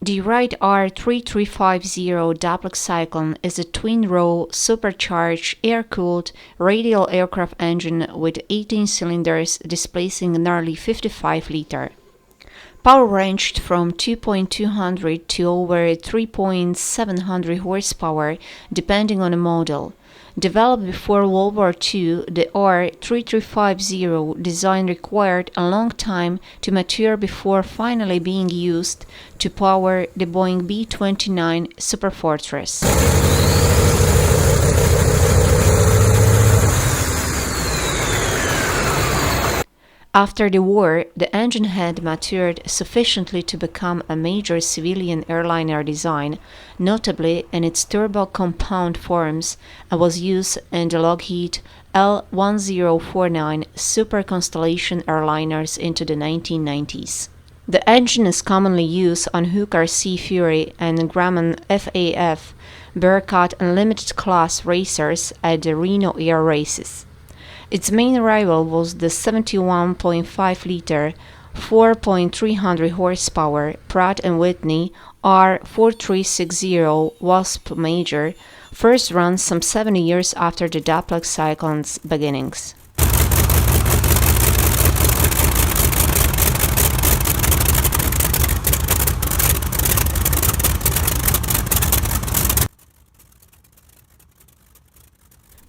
The WRIGHT R3350 duplex cyclone is a twin-row, supercharged, air-cooled radial aircraft engine with 18 cylinders displacing nearly 55 liters. Power ranged from 2.200 to over 3.700 horsepower depending on the model. Developed before World War II, the R3350 design required a long time to mature before finally being used to power the Boeing B-29 Superfortress. After the war, the engine had matured sufficiently to become a major civilian airliner design, notably in its turbo compound forms, and was used in the Lockheed L-1049 Super Constellation airliners into the 1990s. The engine is commonly used on Hooker Sea Fury and Grumman FAF Bearcat Unlimited class racers at the Reno Air Races. Its main rival was the 71.5-liter, 4.300 horsepower Pratt & Whitney R4360 Wasp Major, first run some 70 years after the duplex cyclone's beginnings.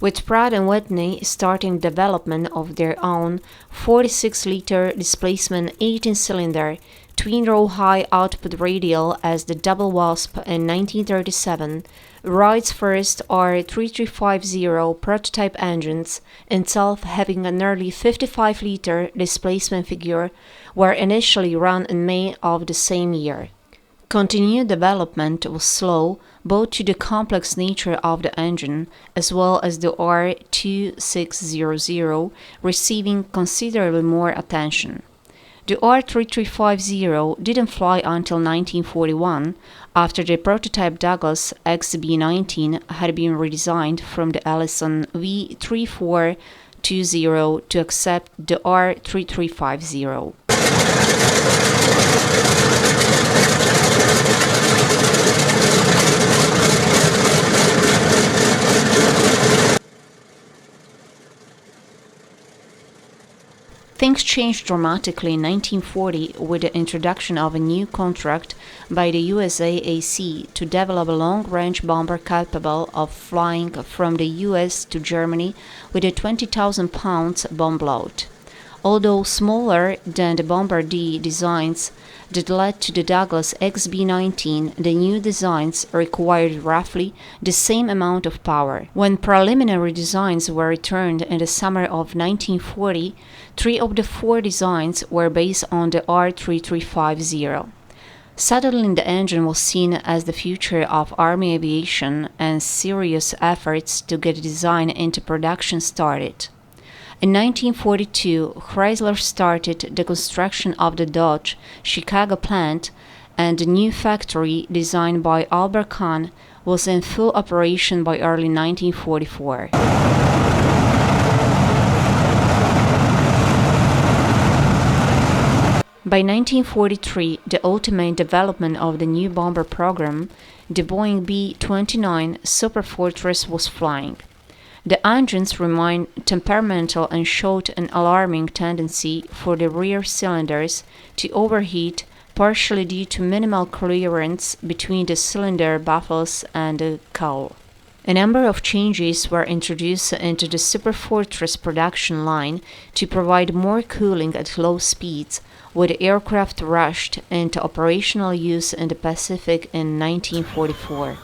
With Pratt & Whitney starting development of their own 46-liter displacement 18-cylinder twin-row high-output radial as the Double Wasp in 1937, Wright's first R3350 prototype engines, itself having a nearly 55-liter displacement figure, were initially run in May of the same year. Continued development was slow, both to the complex nature of the engine as well as the R2600 receiving considerably more attention. The R3350 didn't fly until 1941, after the prototype Douglas XB-19 had been redesigned from the Allison V3420 to accept the R3350. Things changed dramatically in 1940 with the introduction of a new contract by the USAAC to develop a long-range bomber capable of flying from the US to Germany with a 20,000 pounds bomb load. Although smaller than the Bomber D designs that led to the Douglas XB-19, the new designs required roughly the same amount of power. When preliminary designs were returned in the summer of 1940, 3 of the 4 designs were based on the R3350. Settling the engine was seen as the future of Army aviation, and serious efforts to get the design into production started. In 1942, Chrysler started the construction of the Dodge Chicago plant, and the new factory, designed by Albert Kahn, was in full operation by early 1944. By 1943, the ultimate development of the new bomber program, the Boeing B-29 Superfortress, was flying. The engines remained temperamental and showed an alarming tendency for the rear cylinders to overheat, partially due to minimal clearance between the cylinder baffles and the cowl. A number of changes were introduced into the Superfortress production line to provide more cooling at low speeds, with the aircraft rushed into operational use in the Pacific in 1944.